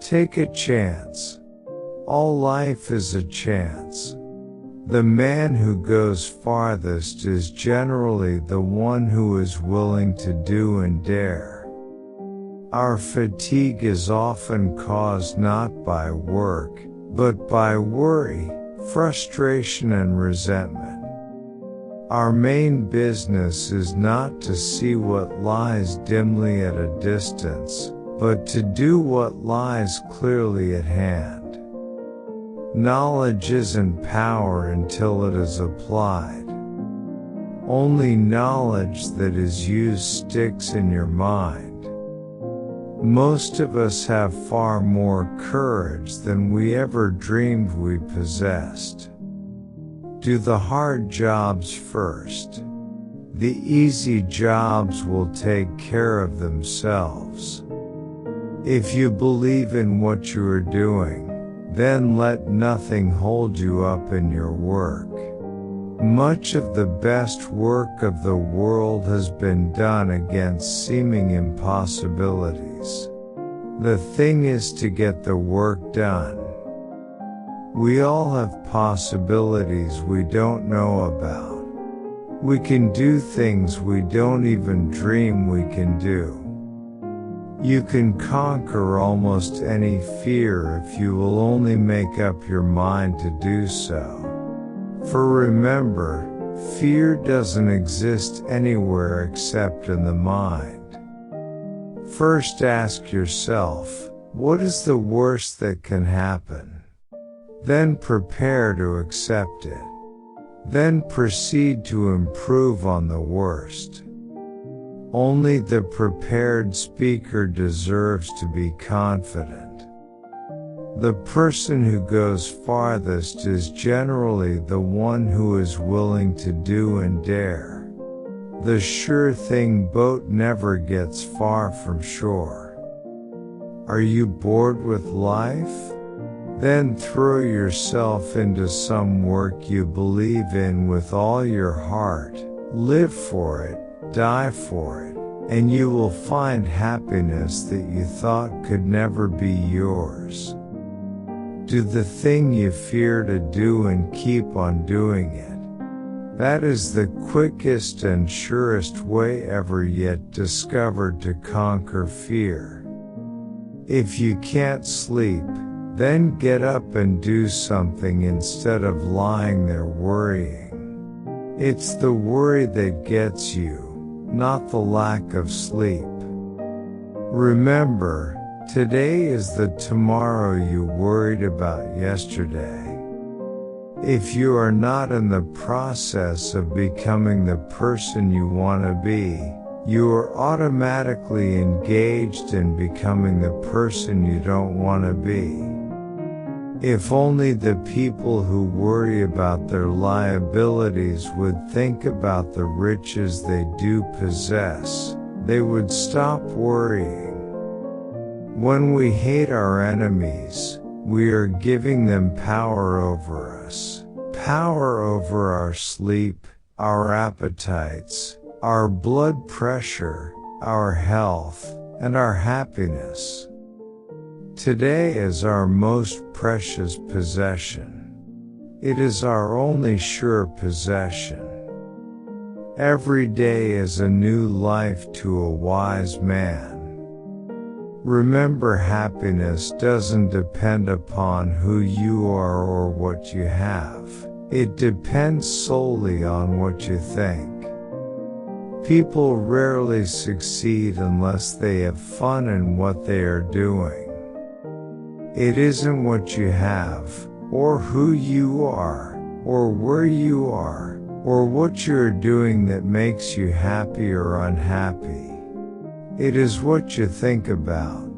Take a chance. All life is a chance. The man who goes farthest is generally the one who is willing to do and dare. Our fatigue is often caused not by work, but by worry, frustration and resentment. Our main business is not to see what lies dimly at a distance, but to do what lies clearly at hand. Knowledge isn't power until it is applied. Only knowledge that is used sticks in your mind. Most of us have far more courage than we ever dreamed we possessed. Do the hard jobs first. The easy jobs will take care of themselves. If you believe in what you are doing, then let nothing hold you up in your work. Much of the best work of the world has been done against seeming impossibilities. The thing is to get the work done. We all have possibilities we don't know about. We can do things we don't even dream we can do. You can conquer almost any fear if you will only make up your mind to do so. For remember, fear doesn't exist anywhere except in the mind. First ask yourself, what is the worst that can happen? Then prepare to accept it. Then proceed to improve on the worst. Only the prepared speaker deserves to be confident. The person who goes farthest is generally the one who is willing to do and dare. The sure thing boat never gets far from shore. Are you bored with life? Then throw yourself into some work you believe in with all your heart, live for it, die for it, and you will find happiness that you thought could never be yours. Do the thing you fear to do and keep on doing it. That is the quickest and surest way ever yet discovered to conquer fear. If you can't sleep, then get up and do something instead of lying there worrying. It's the worry that gets you, not the lack of sleep. Remember, today is the tomorrow you worried about yesterday. If you are not in the process of becoming the person you want to be, you are automatically engaged in becoming the person you don't want to be. If only the people who worry about their liabilities would think about the riches they do possess, they would stop worrying. When we hate our enemies, we are giving them power over us, power over our sleep, our appetites, our blood pressure, our health, and our happiness. Today is our most precious possession. It is our only sure possession. Every day is a new life to a wise man. Remember, happiness doesn't depend upon who you are or what you have. It depends solely on what you think. People rarely succeed unless they have fun in what they are doing. It isn't what you have, or who you are, or where you are, or what you are doing that makes you happy or unhappy. It is what you think about.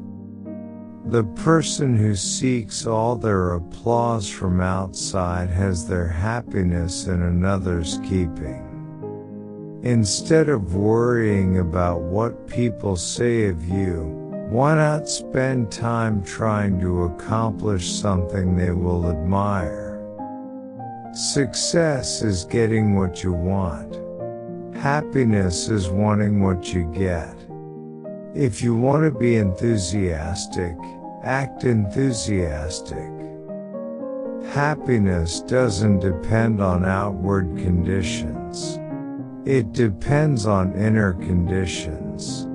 The person who seeks all their applause from outside has their happiness in another's keeping. Instead of worrying about what people say of you, why not spend time trying to accomplish something they will admire? Success is getting what you want. Happiness is wanting what you get. If you want to be enthusiastic, Act enthusiastic. Happiness doesn't depend on outward conditions. It depends on inner conditions.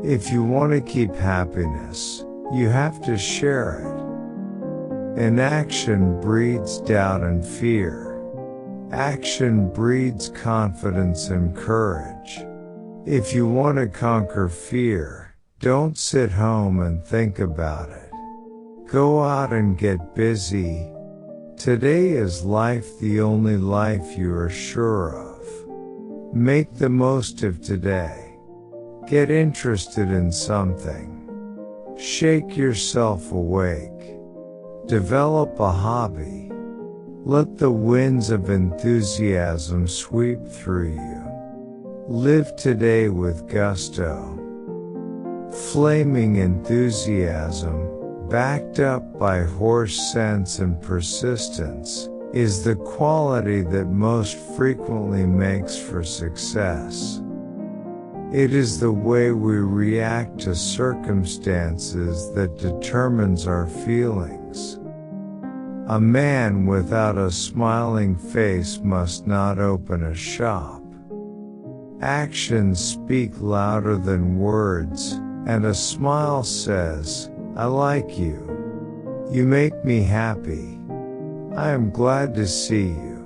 If you want to keep happiness, you have to share it. Inaction breeds doubt and fear. Action breeds confidence and courage. If you want to conquer fear, don't sit home and think about it. Go out and get busy. Today is life, the only life you are sure of. Make the most of today. Get interested in something. Shake yourself awake. Develop a hobby. Let the winds of enthusiasm sweep through you. Live today with gusto. Flaming enthusiasm, backed up by horse sense and persistence, is the quality that most frequently makes for success. It is the way we react to circumstances that determines our feelings. A man without a smiling face must not open a shop. Actions speak louder than words, and a smile says, "I like you. You make me happy. I am glad to see you."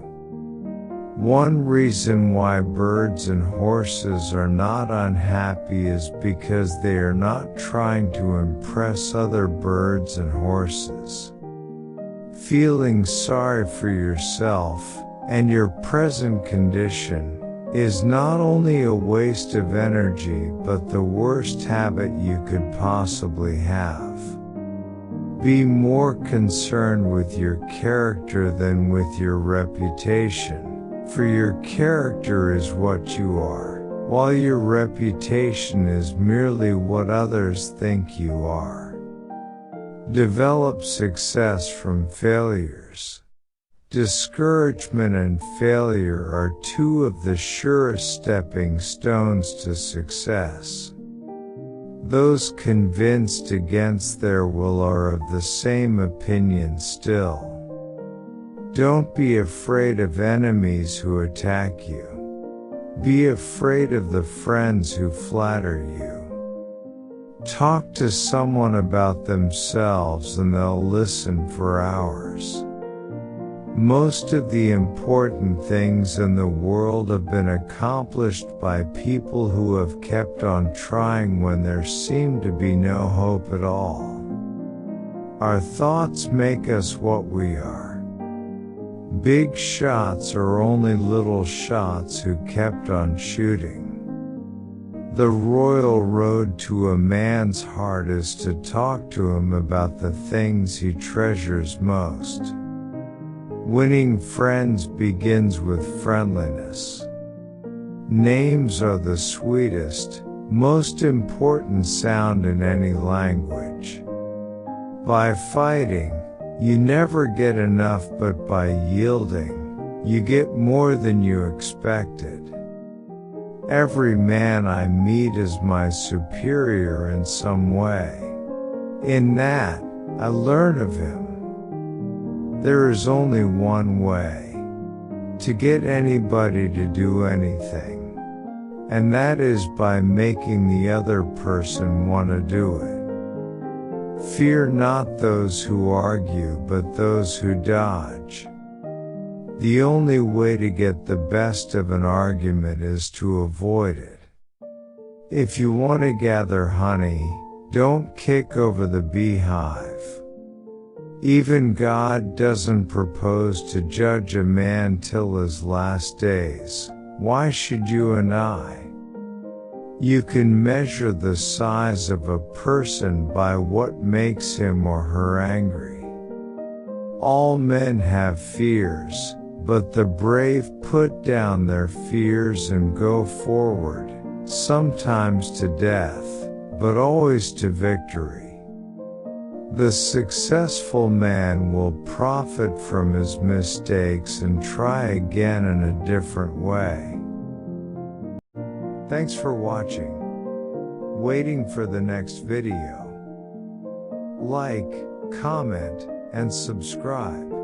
One reason why birds and horses are not unhappy is because they are not trying to impress other birds and horses. Feeling sorry for yourself and your present condition is not only a waste of energy but the worst habit you could possibly have. Be more concerned with your character than with your reputation, for your character is what you are, while your reputation is merely what others think you are. Develop success from failures. Discouragement and failure are two of the surest stepping stones to success. Those convinced against their will are of the same opinion still. Don't be afraid of enemies who attack you. Be afraid of the friends who flatter you. Talk to someone about themselves and they'll listen for hours. Most of the important things in the world have been accomplished by people who have kept on trying when there seemed to be no hope at all. Our thoughts make us what we are. Big shots are only little shots who kept on shooting. The royal road to a man's heart is to talk to him about the things he treasures most. Winning friends begins with friendliness. Names are the sweetest, most important sound in any language. By fighting, you never get enough, but by yielding, you get more than you expected. Every man I meet is my superior in some way. In that, I learn of him. There is only one way to get anybody to do anything, and that is by making the other person want to do it. Fear not those who argue, but those who dodge. The only way to get the best of an argument is to avoid it. If you want to gather honey, don't kick over the beehive. Even God doesn't propose to judge a man till his last days. Why should you and I? You can measure the size of a person by what makes him or her angry. All men have fears, but the brave put down their fears and go forward, sometimes to death, but always to victory. The successful man will profit from his mistakes and try again in a different way. Thanks for watching. Waiting for the next video. Like, comment, and subscribe.